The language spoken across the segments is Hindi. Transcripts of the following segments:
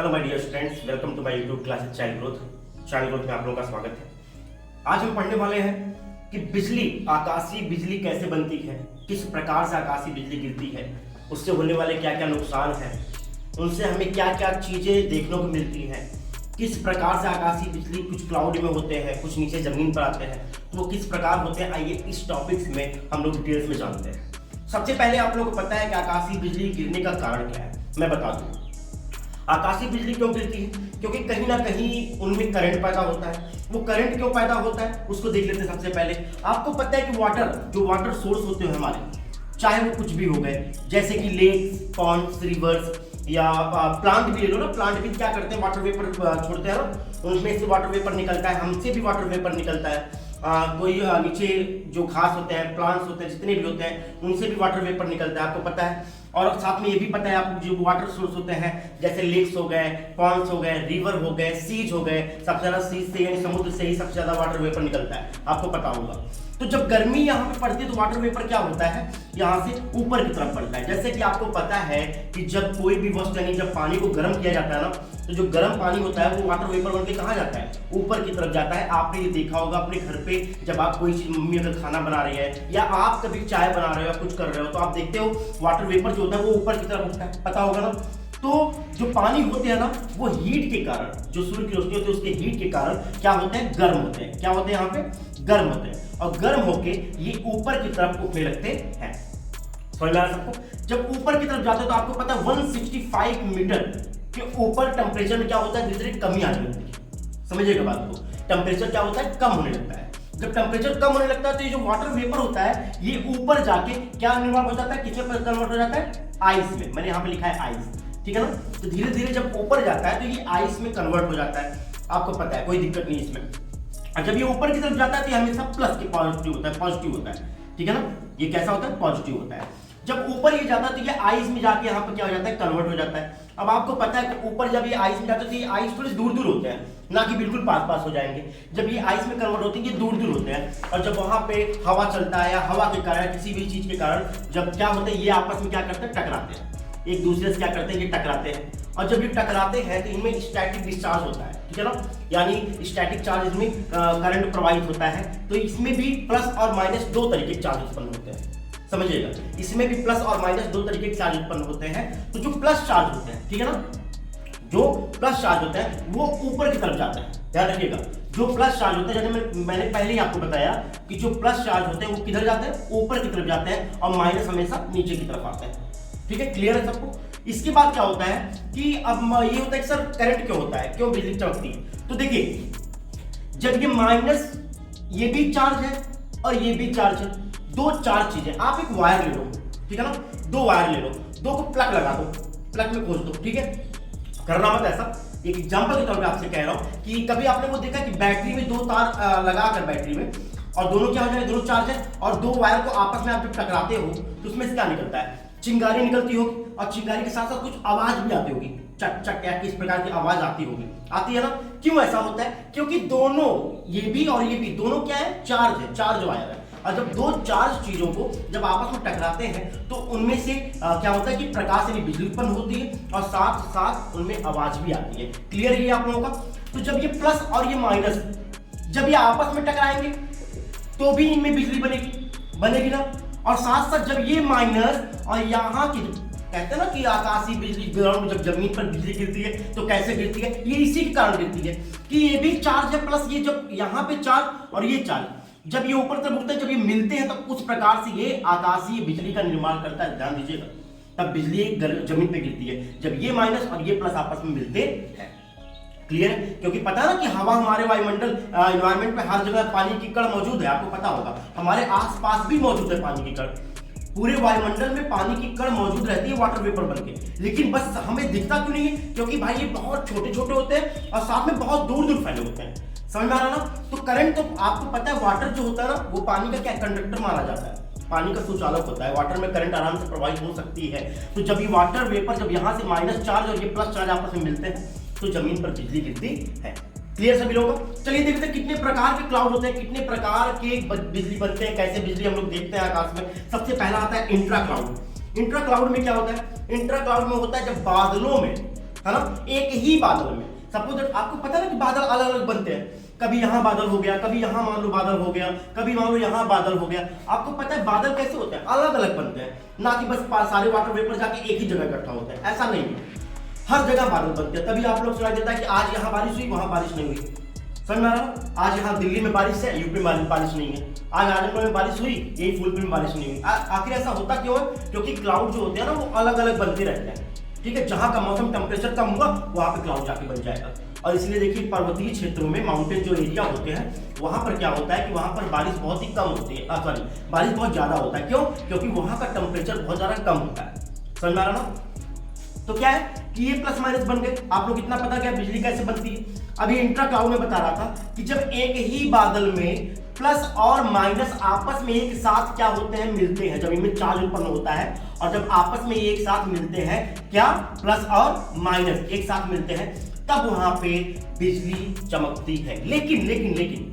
Hello my dear students, welcome to my YouTube classes child growth में आप लोगों का स्वागत है। आज हम पढ़ने वाले हैं कि बिजली, आकाशीय बिजली कैसे बनती है, किस प्रकार से आकाशीय बिजली गिरती है, उससे होने वाले क्या क्या नुकसान हैं, उनसे हमें क्या क्या चीजें देखने को मिलती हैं, किस प्रकार से आकाशीय बिजली कुछ क्लाउड में होते हैं, कुछ नीचे जमीन पर आते हैं, तो वो किस प्रकार होते हैं। आइए इस टॉपिक्स में हम लोग डिटेल्स में जानते हैं। सबसे पहले आप लोगों को पता है कि आकाशीय बिजली गिरने का कारण क्या है। मैं बता दूं, आकाशीय बिजली क्यों गिरती है, क्योंकि कहीं ना कहीं उनमें करंट पैदा होता है। वो करंट क्यों पैदा होता है उसको देख लेते हैं। सबसे पहले आपको पता है कि वाटर सोर्स होते हैं हमारे, चाहे वो कुछ भी हो गए, जैसे कि लेक्स, पॉन्ड्स, रिवर्स या प्लांट भी ले लो ना। प्लांट भी क्या करते हैं, वाटर वेपर छोड़ते हैं ना, उनमें से वाटर वेपर निकलता है, हमसे भी वाटर वेपर निकलता है। कोई नीचे जो घास होते हैं, प्लांट्स होते हैं, जितने भी होते हैं, उनसे भी वाटर वेपर निकलता है, आपको पता है। और साथ में ये भी पता है आपको, जो वाटर सोर्स होते हैं जैसे लेक्स हो गए, पॉन्ड्स हो गए, रिवर हो गए, सीज हो गए, सबसे ज्यादा सीज से यानी समुद्र से ही सबसे ज्यादा वाटर वेपर निकलता है, आपको पता होगा। तो जब गर्मी यहाँ पे पड़ती है तो वाटर वेपर क्या होता है, यहाँ से ऊपर की तरफ पड़ता है। जैसे कि आपको पता है कि जब कोई भी वस्तु यानी जब पानी को गर्म किया जाता है ना, तो जो गर्म पानी होता है वो वाटर वेपर बन के कहाँ जाता है, ऊपर की तरफ जाता है। आपने ये देखा होगा अपने घर पे, जब आप कोई चीज, मम्मी अगर खाना बना रही है या आप कभी चाय बना रहे हो या कुछ कर रहे हो, तो आप देखते हो वाटर वेपर जो होता है वो ऊपर की तरफ उठता है, पता होगा ना। तो जो पानी होते हैं ना, वो हीट के कारण, जो सूर्य की रोशनी होती है उसके हीट के कारण क्या होते हैं, गर्म होते हैं। क्या होते हैं, यहाँ पे गर्म होते हैं, और गर्म होके ये ऊपर की तरफ उठने लगते हैं। समझ में आ रहा है सबको। जब ऊपर की तरफ जाते हैं तो आपको पता है 165 मीटर के ऊपर टेम्परेचर में क्या होता है, धीरे धीरे कमी आने लगती है। समझिएगा बात को, टेम्परेचर क्या होता है, कम होने लगता है। जब टेम्परेचर कम होने लगता है तो ये जो वाटर वेपर होता है ये ऊपर जाके क्या निर्माण हो जाता है, किसमें कन्वर्ट हो जाता है, आइस में। मैंने यहाँ पे लिखा है आइस, ठीक है ना। तो धीरे धीरे जब ऊपर जाता है तो ये आइस में कन्वर्ट हो जाता है, आपको पता है, कोई दिक्कत नहीं इसमें। और जब ये ऊपर की तरफ जाता है तो ये हमेशा प्लस के पॉजिटिव होता है, ठीक है ना। ये कैसा होता है, पॉजिटिव होता है। जब ऊपर ये जाता है तो ये आइस में जाके यहाँ पर क्या हो जाता है, कन्वर्ट हो जाता है। अब आपको पता है कि ऊपर जब ये आइस में जाता है तो ये आइस थोड़े दूर दूर होते हैं, ना कि बिल्कुल पास पास हो जाएंगे। जब ये आइस में कन्वर्ट होते हैं ये दूर दूर होते हैं, और जब वहां पे हवा चलता है या हवा के कारण, किसी भी चीज के कारण, जब क्या होता है, ये आपस में क्या करते हैं, टकराते हैं, एक दूसरे से क्या करते हैं, ये टकराते हैं। और जब ये टकराते हैं तो इनमें स्टैटिक डिस्चार्ज होता है, ठीक है ना, यानी स्टैटिक चार्ज, इसमें करंट प्रवाहित होता है। तो इसमें भी प्लस और माइनस दो तरीके के चार्ज उत्पन्न होते हैं, समझिएगा। इसमें भी प्लस और माइनस दो तरीके के चार्ज उत्पन्न होते हैं। तो जो प्लस चार्ज होते हैं, ठीक है ना, जो प्लस चार्ज होता है वो ऊपर की तरफ जाता है, ध्यान रखिएगा। जो प्लस चार्ज होते हैं, जैसे मैंने पहले ही आपको बताया कि जो प्लस चार्ज होते हैं वो किधर जाते हैं, ऊपर की तरफ जाते हैं, और माइनस हमेशा नीचे की तरफ आते हैं, ठीक है। क्लियर है सबको। इसके बाद क्या होता है कि अब ये होता है कि सर करंट क्यों होता है, क्यों बिजली चमकती है। तो देखिए, जब ये माइनस, ये भी चार्ज है और ये भी चार्ज है, दो चार्ज चीजें, आप एक वायर ले लो, ठीक है ना, दो वायर ले लो, दो को प्लग लगा दो, प्लग में खोज दो, ठीक है। करना मत ऐसा, एक एग्जांपल के तौर पे आपसे कह रहा हूं कि कभी आपने वो देखा कि बैटरी में दो तार लगाकर बैटरी में, और दोनों क्या हो जाए, दोनों चार्ज है, और दो वायर को आपस में आप जब टकराते हो तो उसमें से क्या निकलता है, चिंगारी निकलती होगी, और चिंगारी के साथ साथ कुछ आवाज भी आती होगी, चक चक या किस प्रकार की आवाज आती होगी, आती है ना। क्यों ऐसा होता है, क्योंकि दोनों, ये भी और ये भी, दोनों क्या है, चार्ज है, चार्ज वायर है। और जब दो चार्ज चीजों को जब आपस में टकराते हैं तो उनमें से क्या होता है कि प्रकाश यानी बिजली उत्पन्न होती है, और साथ साथ उनमें आवाज भी आती है। क्लियर है ये आप लोगों का। तो जब ये प्लस और ये माइनस जब ये आपस में टकराएंगे तो भी इनमें बिजली बनेगी ना। और साथ साथ जब ये माइनस और यहाँ की, कहते हैं ना कि आकाशीय बिजली, ग्राउंड जब जमीन पर बिजली गिरती है तो कैसे गिरती है, ये इसी के कारण गिरती है कि ये भी चार्ज है, प्लस ये जब यहाँ पे चार्ज और ये चार्ज, जब ये ऊपर तरफ उठते हैं, जब ये मिलते हैं, तो उस प्रकार से ये आकाशीय बिजली का निर्माण करता है। ध्यान दीजिएगा, तब बिजली जमीन पे गिरती है जब ये माइनस और ये प्लस आपस में मिलते हैं। क्लियर है, क्योंकि पता है ना कि हवा, हमारे वायुमंडल, एनवायरमेंट में हर जगह पानी की कण मौजूद है, आपको पता होगा। हमारे आसपास भी मौजूद है पानी की कण, पूरे वायुमंडल में पानी की कण मौजूद रहती है वाटर वेपर बनके, लेकिन बस हमें दिखता क्यों नहीं है, क्योंकि भाई ये बहुत छोटे छोटे होते हैं और साथ में बहुत दूर दूर फैले होते हैं। समझ में आ रहा ना। तो करंट, तो आपको पता है वाटर जो होता है ना, वो पानी का क्या कंडक्टर माना जाता है, पानी का सुचालक होता है। वाटर में करंट आराम से प्रवाहित हो सकती है। तो जब ये वाटर वेपर, जब यहाँ से माइनस चार्ज और ये प्लस चार्ज आपस में मिलते हैं तो जमीन पर बिजली गिरती है। क्लियर सभी लोगों को। चलिए देखते हैं कितने प्रकार के क्लाउड होते हैं, कितने प्रकार के बिजली बनते हैं, कैसे बिजली हम लोग देखते हैं आकाश में। सबसे पहला आता है इंट्रा क्लाउड। इंट्रा क्लाउड में क्या होता है, इंट्रा क्लाउड में होता है जब बादलों में है ना, एक ही बादल में। सपोज आपको पता है ना कि बादल अलग अलग बनते हैं, कभी यहाँ बादल हो गया, कभी यहाँ मान लो बादल हो गया, कभी मान लो यहाँ बादल हो गया। आपको पता है बादल कैसे होते हैं, अलग अलग बनते हैं, ना कि बस सारे वाटर वेपर जाके एक ही जगह इकट्ठा होते हैं, ऐसा नहीं है, हर जगह बादल बनते हैं। तभी आप लोग सुनाई देता है कि आज यहाँ बारिश हुई, वहां बारिश नहीं हुई। समझ में आ रहा? आज यहाँ दिल्ली में बारिश है, यूपी में बारिश नहीं है। आज आजमगढ़ में बारिश हुई, यही फूलपुर में बारिश नहीं हुई। आखिर ऐसा होता क्यों है? क्योंकि क्लाउड जो होते हैं ना वो अलग अलग बनते रहते हैं। ठीक है, जहां का मौसम टेम्परेचर कम हुआ वहां पे क्लाउड जाके बन जाएगा। और इसलिए देखिए पर्वतीय क्षेत्रों में माउंटेन जो एरिया होते हैं वहां पर क्या होता है कि वहां पर बारिश बहुत ही कम होती है, सॉरी बारिश बहुत ज्यादा होता है। क्यों? क्योंकि वहां का टेम्परेचर बहुत ज्यादा कम होता है। समझ में आ रहा ना? तो क्या है कि ये प्लस माइनस बन गए। आप लोग इतना पता क्या बिजली कैसे बनती है? अभी इंट्रा क्लाउड में बता रहा था कि जब एक ही बादल में प्लस और माइनस आपस में एक साथ क्या होते हैं, मिलते हैं, जब इनमें चार्ज उत्पन्न होता है और जब आपस में एक साथ मिलते हैं, क्या प्लस और माइनस एक साथ मिलते हैं, तब वहां पे बिजली चमकती है। लेकिन लेकिन लेकिन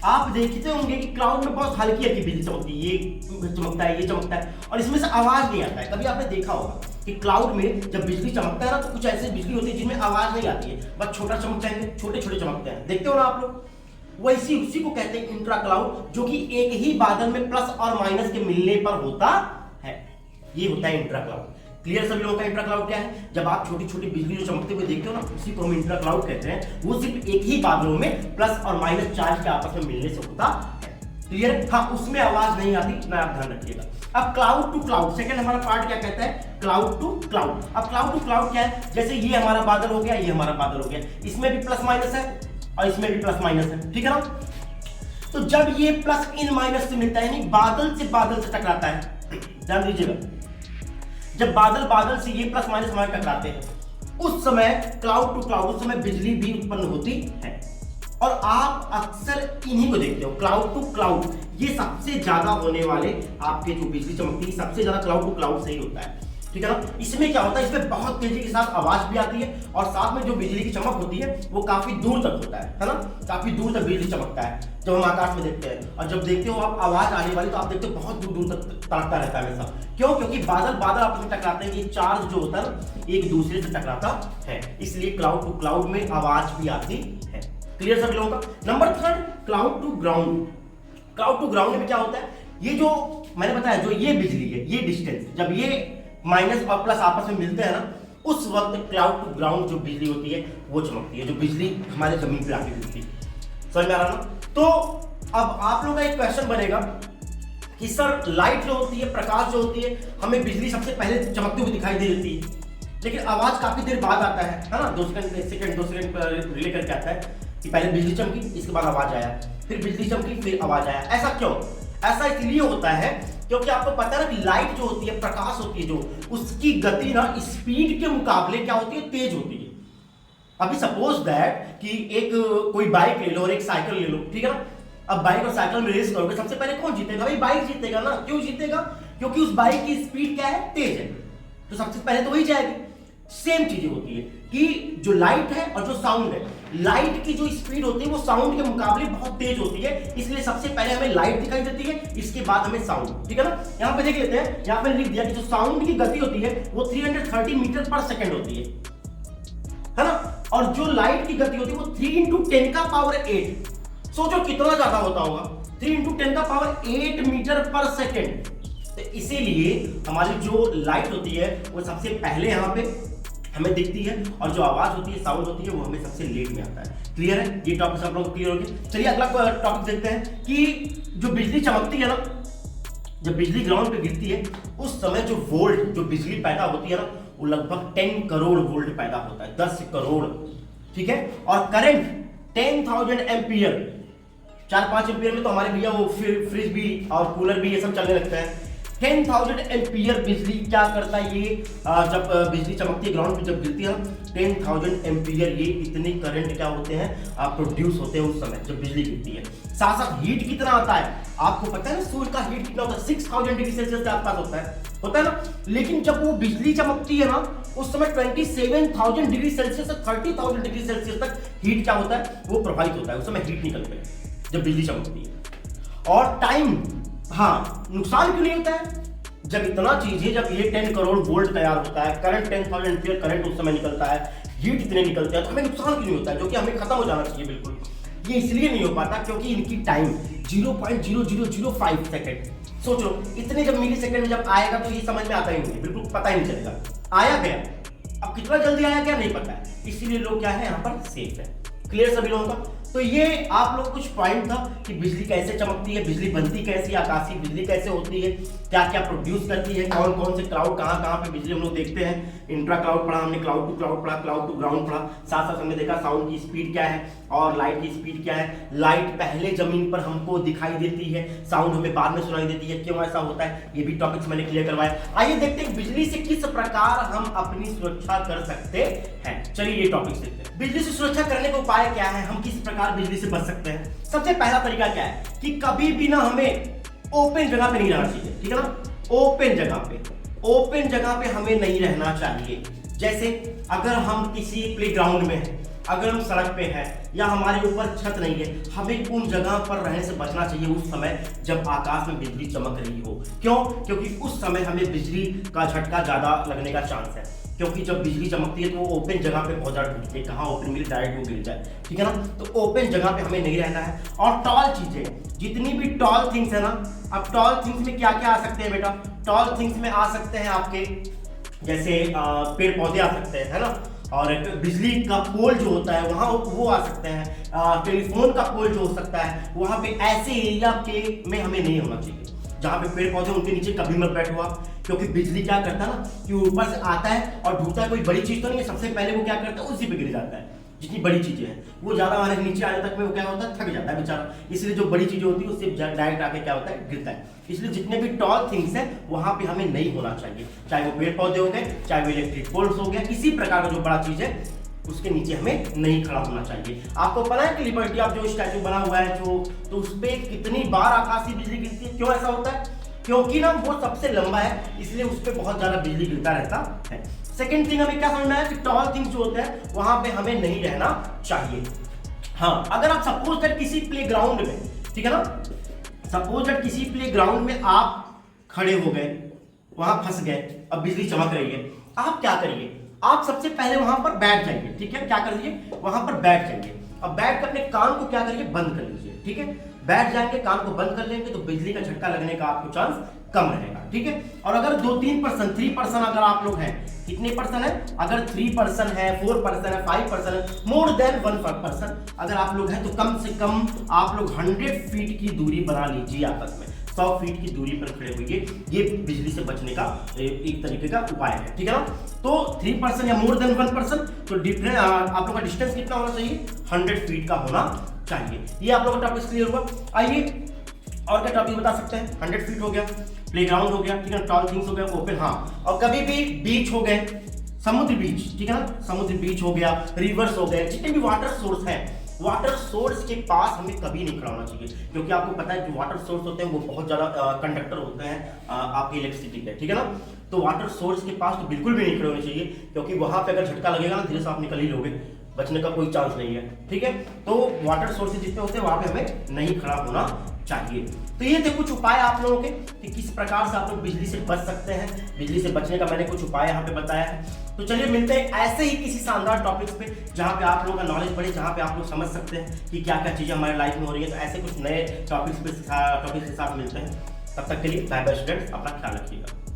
आप देखते होंगे कि क्लाउड में बहुत हल्की हल्की बिजली चमकती है, ये चमकता है, ये चमकता है, और इसमें से आवाज नहीं आता है। कभी आपने देखा होगा कि क्लाउड में जब बिजली चमकता है ना तो कुछ ऐसी बिजली होती है जिनमें आवाज नहीं आती है, बस छोटा चमकते हैं, छोटे छोटे चमकते हैं, देखते हो ना आप लोग? वैसी उसी को कहते हैं इंट्रा क्लाउड, जो कि एक ही बादल में प्लस और माइनस के मिलने पर होता है। ये होता है इंट्रा क्लाउड। क्लियर सभी लोगों का? इंट्रा क्लाउड क्या है? जब आप छोटी छोटी बिजली जो चमकते हुए देखते हो ना, उसी को हम इंट्रा क्लाउड कहते हैं। वो सिर्फ एक ही बादलों में प्लस और माइनस चार्ज के आपस में मिलने से होता है। क्लियर? हाँ, उसमें आवाज नहीं आती ना, आप ध्यान रखिएगा। अब क्लाउड टू क्लाउड, सेकंड हमारा पार्ट क्या कहता है? Cloud to cloud. अब क्लाउड टू क्लाउड क्या है? जैसे ये हमारा बादल हो गया, ये हमारा बादल हो गया, इसमें भी प्लस माइनस है और इसमें भी प्लस माइनस है, ठीक है ना? तो जब ये प्लस इन माइनस से मिलता है, यानी बादल से टकराता है, ध्यान दीजिएगा, जब बादल बादल से ये प्लस माइनस हमारे टकराते हैं, उस समय क्लाउड टू क्लाउड, उस समय बिजली भी उत्पन्न होती है। और आप अक्सर इन्हीं को देखते हो, क्लाउड टू क्लाउड, ये सबसे ज्यादा होने वाले आपके जो बिजली चमकती है, सबसे ज्यादा क्लाउड टू क्लाउड से ही होता है, ठीक है ना? इसमें क्या होता है, इसमें बहुत तेजी के साथ आवाज भी आती है और साथ में जो बिजली की चमक होती है वो काफी दूर तक होता है ना? काफी दूर तक बिजली चमकता है जब हम आकाश में देखते हैं। और जब देखते हो आप आवाज आने वाली, तो आप देखते हो बहुत दूर दूर तक तड़कता रहता है हमेशा। क्यों? क्योंकि बादल बादल आपस में टकराते हैं, ये चार्ज जो होता है ना एक दूसरे से टकराता है, इसलिए क्लाउड टू क्लाउड में आवाज भी आती है। क्लियर सभी लोगों का? Number third, cloud to ground. Cloud to ground में क्या होता है? ये जो मैंने बताया, जो ये बिजली है, ये डिस्टेंस, जब ये माइनस और प्लस आपस में मिलते हैं ना, उस वक्त क्लाउड टू ग्राउंड जो बिजली होती है वो चमकती है, जो बिजली हमारे जमीन पे आके गिरती है। समझ में आ रहा ना? तो अब आप लोगों का एक क्वेश्चन बनेगा कि सर लाइट जो होती है, प्रकाश जो होती है, हमें बिजली सबसे पहले चमकती हुई दिखाई दे देती है, लेकिन आवाज काफी देर बाद आता है ना? 2 सेकंड रिले करके आता है कि पहले बिजली चमकी, इसके बाद आवाज आया, फिर बिजली चमकी, फिर आवाज आया। ऐसा क्यों? ऐसा इसलिए होता है क्योंकि आपको पता है ना कि लाइट जो होती है, प्रकाश होती है जो, उसकी गति ना स्पीड के मुकाबले क्या होती है? तेज होती है। अभी सपोज दैट कि एक कोई बाइक ले लो और एक साइकिल ले लो, ठीक है ना? अब बाइक और साइकिल में रेस करोगे, सबसे पहले कौन जीतेगा? भाई बाइक जीतेगा ना। क्यों जीतेगा? क्योंकि उस बाइक की स्पीड क्या है? तेज है, तो सबसे पहले तो वही जाएगी। सेम चीजें होती है कि जो लाइट है और जो साउंड है, लाइट की जो स्पीड होती है वो साउंड के मुकाबले बहुत तेज होती है, इसलिए सबसे पहले हमें लाइट दिखाई देती है, इसके बाद हमें साउंड, ठीक है ना? यहां पे देख लेते हैं, यहां पे लिख दिया कि जो साउंड की गति होती है वो 330 मीटर पर सेकंड होती है ना? और जो लाइट की गति होती है वो 3 × 10 का पावर 8। सोचो कितना ज्यादा होता होगा, 3 × 10 का पावर 8 मीटर पर सेकंड। तो इसीलिए हमारी जो लाइट होती है वो सबसे पहले यहाँ पे हमें दिखती है, और जो आवाज होती है, साउंड होती है, वो हमें सबसे लेट में आता है। क्लियर है? ये टॉपिक सब लोग क्लियर हो गए? चलिए अगला टॉपिक देखते हैं कि जो बिजली चमकती है ना, जब बिजली ग्राउंड पे गिरती है, उस समय जो वोल्ट, जो बिजली पैदा होती है ना, वो लगभग 10 करोड़ वोल्ट पैदा होता है, 10 करोड़, ठीक है? और करंट 10,000 एम्पियर, 4-5 एम्पियर में तो हमारे भैया वो फ्रिज भी और कूलर भी ये सब चलने लगता है। 10,000 एम्पियर बिजली क्या करता है ये, जब बिजली चमकती है ग्राउंड पे, जब गिरती है 10,000 एम्पियर, ये इतने करंट क्या होते हैं, प्रोड्यूस होते हैं उस समय जब बिजली गिरती है। साथ साथ हीट कितना आता है आपको पता है ना? सूर्य का हीट कितना होता है? 6000 डिग्री सेल्सियस के आसपास होता है ना? लेकिन जब वो बिजली चमकती है ना, उस समय 27,000 डिग्री सेल्सियस से 30,000 डिग्री सेल्सियस तक हीट क्या होता है, वो प्रभावित होता है, उस समय हीट निकलते हैं जब बिजली चमकती है। और टाइम, हाँ, नुकसान क्यों नहीं होता है? जब इतना चीज है, जब ये 10 करोड़ वोल्ट तैयार होता है, करंट 10,000 एम्पीयर करंट उस समय निकलता है, हीट इतने निकलते हैं, तो हमें नुकसान क्यों नहीं होता है, जो कि हमें खत्म हो जाना चाहिए बिल्कुल। ये इसलिए नहीं हो पाता क्योंकि इनकी टाइम 0.0005 सेकेंड। सोचो इतने जब मिली सेकेंड में जब आएगा तो ये समझ में आता ही नहीं, बिल्कुल पता ही नहीं चलेगा, आया गया। अब कितना जल्दी आया क्या नहीं पता है, इसीलिए लोग क्या है यहाँ पर सेफ है। क्लियर सभी लोगों का? तो ये आप लोग कुछ पॉइंट था कि बिजली कैसे चमकती है, बिजली बनती कैसी, आकाशीय बिजली कैसे होती है, क्या क्या प्रोड्यूस करती है, कौन कौन से क्लाउड कहाँ कहाँ पे बिजली हम लोग देखते हैं। इंट्रा क्लाउड पढ़ा हमने, क्लाउड टू क्लाउड पढ़ा, क्लाउड टू ग्राउंड पढ़ा, साथ साथ हमने देखा साउंड की स्पीड क्या है और लाइट की स्पीड क्या है। लाइट पहले जमीन पर हमको दिखाई देती है, साउंड हमें बाद में सुनाई देती है, क्यों ऐसा होता है, ये भी टॉपिक्स मैंने क्लियर करवाया। आइए देखते हैं बिजली से किस प्रकार हम अपनी सुरक्षा कर सकते हैं। चलिए ये टॉपिक्स देखते हैं। बिजली से सुरक्षा करने का उपाय क्या है, हम किस प्रकार बिजली से बच सकते हैं। सबसे पहला तरीका क्या है कि कभी भी ना हमें ओपन जगह पे नहीं रहना चाहिए, ठीक है ना। ओपन जगह पे हमें नहीं रहना चाहिए। जैसे अगर हम किसी प्लेग्राउंड में हैं, अगर हम सड़क पे हैं या हमारे ऊपर छत नहीं है, हमें उन जगह पर रहने से बचना चाहिए उस समय जब आकाश में बिजली चमक रही हो। क्यों? क्योंकि उस समय हमें बिजली का झटका ज्यादा लगने का चांस है, क्योंकि जब बिजली चमकती है तो वो ओपन जगह पे बहुत ज्यादा टूटती है, कहाँ ओपन मिले डायरेक्ट वो गिर जाए, ठीक है ना। तो ओपन जगह पे हमें नहीं रहना है। और टॉल चीजें, जितनी भी टॉल थिंग्स है ना, अब टॉल थिंग्स में क्या क्या आ सकते हैं बेटा, टॉल थिंग्स में आ सकते हैं आपके जैसे पेड़ पौधे आ सकते हैं, है ना, और बिजली का पोल जो होता है वहाँ वो आ सकते हैं, टेलीफोन का पोल जो हो सकता है, वहाँ पे ऐसे एरिया के में हमें नहीं होना चाहिए जहाँ पे पेड़ पौधे, उनके नीचे कभी मत बैठो आप। क्योंकि बिजली क्या करता है ना कि ऊपर से आता है और ढूंढता है, कोई बड़ी चीज तो नहीं है, सबसे पहले वो क्या करता है उसी पे गिर जाता है। जितनी बड़ी चीजें हैं वो ज्यादा आने नीचे आने तक में वो क्या होता है, थक जाता है बेचारा। इसलिए जो बड़ी चीजें होती है उससे डायरेक्ट आके क्या होता है, गिरता है। इसलिए जितने भी टॉल थिंग्स हैं वहां पे हमें नहीं होना चाहिए, चाहे वो पेड़ पौधे हो गए, चाहे वो इलेक्ट्रिक पोल्स हो गया, किसी प्रकार का जो बड़ा चीज है उसके नीचे हमें नहीं खड़ा होना चाहिए। आपको पता है कि लिबर्टी ऑफ जो स्टैचू बना हुआ है जो, तो उस पर कितनी बार आकाशीय बिजली गिरती है। क्यों ऐसा होता है? क्योंकि ना वो सबसे लंबा है, इसलिए उस पर बहुत ज्यादा बिजली गिरता रहता है। सेकेंड थिंग हमें क्या समझना है कि टॉल थिंग्स जो होते हैं वहां पे हमें नहीं रहना चाहिए। हाँ, अगर आप सपोज दैट किसी प्लेग्राउंड में, ठीक है ना, सपोज दैट किसी प्लेग्राउंड में आप खड़े हो गए, वहां फंस गए, अब बिजली चमक रही है, आप क्या करिए, आप सबसे पहले वहां पर बैठ जाइए, ठीक है, क्या करिए, वहां पर बैठ जाइए। अब बैठ कर अपने कान को क्या करिए, बंद कर लीजिए, ठीक है। बैठ जाएंगे, कान को बंद कर लेंगे तो बिजली का झटका लगने का आपको चांस कम रहेगा, ठीक है। और अगर 3% अगर आप लोग हैं, कितने परसेंट है, अगर 3% है, 4% है, 5% है, मोर देन 1% अगर आप लोग हैं तो कम से कम आप लोग 100 फीट की दूरी बना लीजिए आपस में, 100 फीट की दूरी पर खड़े होइए। ये बिजली से बचने का एक तरीके का उपाय है, ठीक है ना। तो 3% या मोर देन 1% तो डिफरेंट आप लोग का डिस्टेंस कितना होना चाहिए, 100 फीट का होना चाहिए। ये आप लोग का टॉपिक क्लियर हुआ। आइए और क्या टॉपिक बता सकते हैं। 100 फीट हो गया, प्लेग्राउंड हो गया, ठीक है, टॉल थिंग्स हो गया, ओपन, हाँ। और कभी भी बीच हो गए, समुद्र बीच, ठीक है ना, समुद्र बीच हो गया, रिवर्स हो गए, जितने भी वाटर सोर्स है, वाटर सोर्स के पास हमें कभी नहीं खड़ा होना चाहिए। क्योंकि आपको पता है कि वाटर सोर्स होते हैं वो बहुत ज्यादा कंडक्टर होते हैं आपकी इलेक्ट्रिसिटी के, ठीक है ना। तो वाटर सोर्स के पास तो बिल्कुल भी नहीं खड़े होने चाहिए, क्योंकि वहां पे अगर झटका लगेगा ना, धीरे से आप निकल ही लोगे, बचने का कोई चांस नहीं है, ठीक है। तो वाटर सोर्सेज जितने होते हैं वहां पे हमें नहीं खड़ा होना चाहिए। तो ये थे कुछ उपाय आप लोगों के कि किस प्रकार से आप लोग बिजली से बच सकते हैं। बिजली से बचने का मैंने कुछ उपाय यहाँ पे बताया है। तो चलिए मिलते हैं ऐसे ही किसी शानदार टॉपिक्स पे जहाँ पे आप लोगों का नॉलेज बढ़े, जहाँ पे आप लोग समझ सकते हैं कि क्या क्या चीजें हमारे लाइफ में हो रही है। तो ऐसे कुछ नए टॉपिक्स के साथ मिलते हैं। तब तक के लिए बाय बाय स्टूडेंट्स, अपना ख्याल रखिएगा।